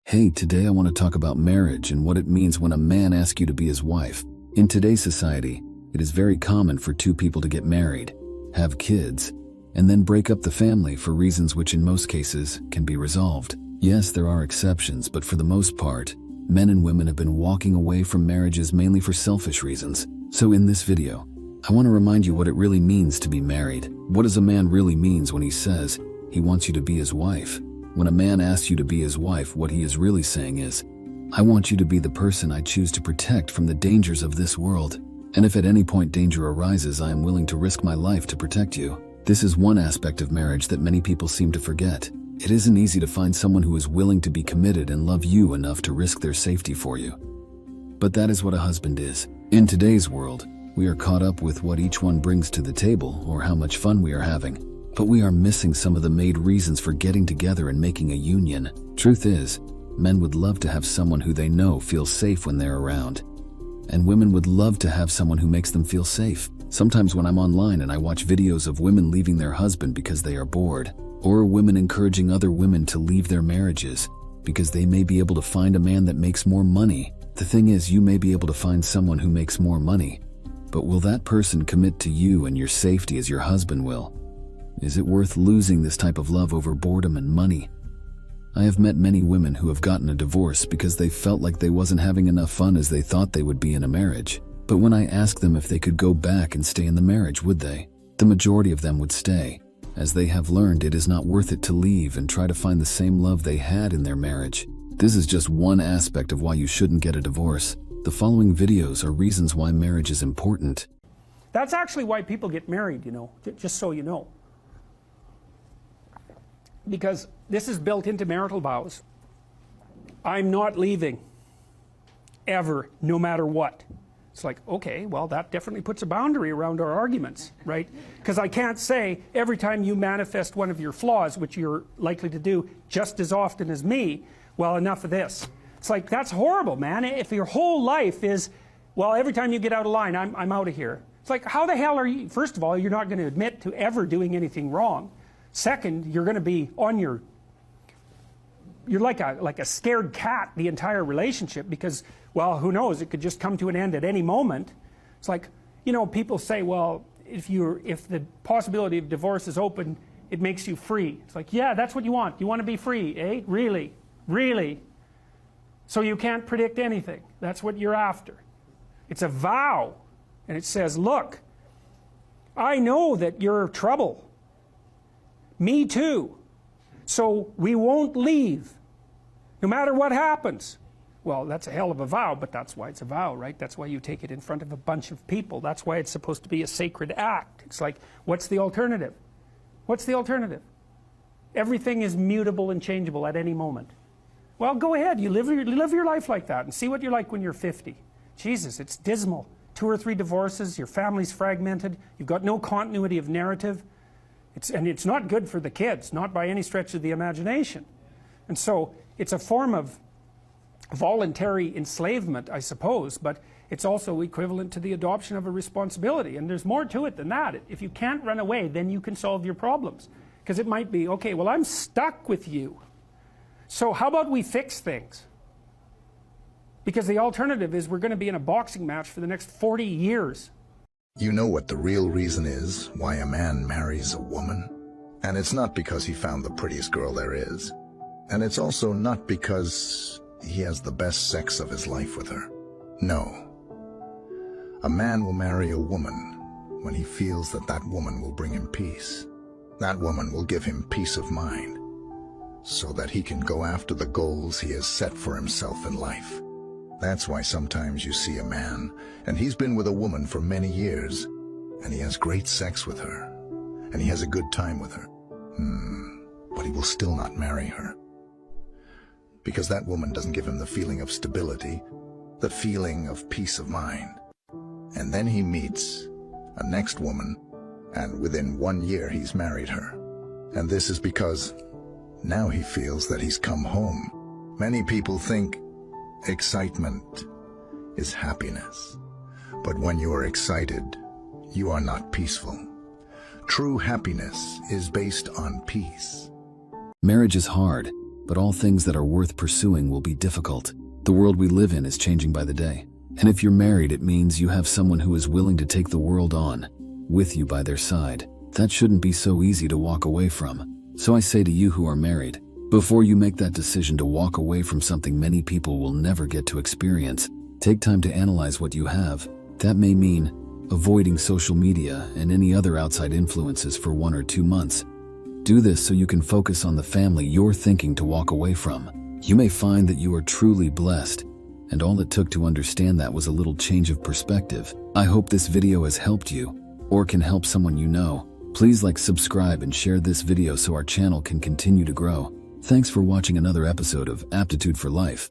Hey, today I want to talk about marriage and what it means when a man asks you to be his wife. In today's society, it is very common for two people to get married, have kids, and then break up the family for reasons which in most cases can be resolved. Yes, there are exceptions, but for the most part, men and women have been walking away from marriages mainly for selfish reasons. So in this video, I want to remind you what it really means to be married. What does a man really means when he says he wants you to be his wife? When a man asks you to be his wife, what he is really saying is, I want you to be the person I choose to protect from the dangers of this world. And if at any point danger arises, I am willing to risk my life to protect you. This is one aspect of marriage that many people seem to forget. It isn't easy to find someone who is willing to be committed and love you enough to risk their safety for you. But that is what a husband is. In today's world, we are caught up with what each one brings to the table or how much fun we are having. But we are missing some of the main reasons for getting together and making a union. Truth is, men would love to have someone who they know feels safe when they're around. And women would love to have someone who makes them feel safe. Sometimes when I'm online and I watch videos of women leaving their husband because they are bored, or women encouraging other women to leave their marriages because they may be able to find a man that makes more money. The thing is, you may be able to find someone who makes more money, but will that person commit to you and your safety as your husband will? Is it worth losing this type of love over boredom and money? I have met many women who have gotten a divorce because they felt like they wasn't having enough fun as they thought they would be in a marriage. But when I asked them if they could go back and stay in the marriage, would they? The majority of them would stay, as they have learned it is not worth it to leave and try to find the same love they had in their marriage. This is just one aspect of why you shouldn't get a divorce. The following videos are reasons why marriage is important. That's actually why people get married, just so you know. Because this is built into marital vows. I'm not leaving. Ever, no matter what. It's like, okay, well, that definitely puts a boundary around our arguments, right? Because I can't say every time you manifest one of your flaws, which you're likely to do just as often as me, well, enough of this. It's like, that's horrible, man. If your whole life is, well, every time you get out of line, I'm out of here. It's like, how the hell are you? First of all, you're not going to admit to ever doing anything wrong. Second, you're going to be on you're like a scared cat the entire relationship because, well, who knows, it could just come to an end at any moment. It's like, people say, well, if the possibility of divorce is open, it makes you free. It's like, yeah, that's what you want. You want to be free, eh? Really? Really? So you can't predict anything. That's what you're after. It's a vow. And it says, look, I know that you're trouble. Me too. So we won't leave, no matter what happens. Well, that's a hell of a vow, but that's why it's a vow, right? That's why you take it in front of a bunch of people. That's why it's supposed to be a sacred act. It's like, what's the alternative? What's the alternative? Everything is mutable and changeable at any moment. Well, go ahead. You live your life like that and see what you're like when you're 50. Jesus, it's dismal. 2 or 3 divorces, your family's fragmented, you've got no continuity of narrative. And it's not good for the kids, not by any stretch of the imagination. And so it's a form of voluntary enslavement, I suppose, but it's also equivalent to the adoption of a responsibility. And there's more to it than that. If you can't run away, then you can solve your problems. Because it might be, okay, well, I'm stuck with you. So how about we fix things? Because the alternative is we're going to be in a boxing match for the next 40 years. You know what the real reason is why a man marries a woman? And it's not because he found the prettiest girl there is. And it's also not because he has the best sex of his life with her. No. A man will marry a woman when he feels that that woman will bring him peace. That woman will give him peace of mind, so that he can go after the goals he has set for himself in life. That's why sometimes you see a man, and he's been with a woman for many years, and he has great sex with her, and he has a good time with her. But he will still not marry her. Because that woman doesn't give him the feeling of stability, the feeling of peace of mind. And then he meets a next woman, and within 1 year he's married her. And this is because now he feels that he's come home. Many people think excitement is happiness. But when you are excited, you are not peaceful. True happiness is based on peace. Marriage is hard. but all things that are worth pursuing will be difficult. The world we live in is changing by the day. And if you're married, it means you have someone who is willing to take the world on with you by their side. That shouldn't be so easy to walk away from. So I say to you who are married, before you make that decision to walk away from something many people will never get to experience, take time to analyze what you have. That may mean avoiding social media and any other outside influences for 1 or 2 months. Do this so you can focus on the family you're thinking to walk away from. You may find that you are truly blessed, and all it took to understand that was a little change of perspective. I hope this video has helped you, or can help someone you know. Please like, subscribe, and share this video so our channel can continue to grow. Thanks for watching another episode of Aptitude for Life.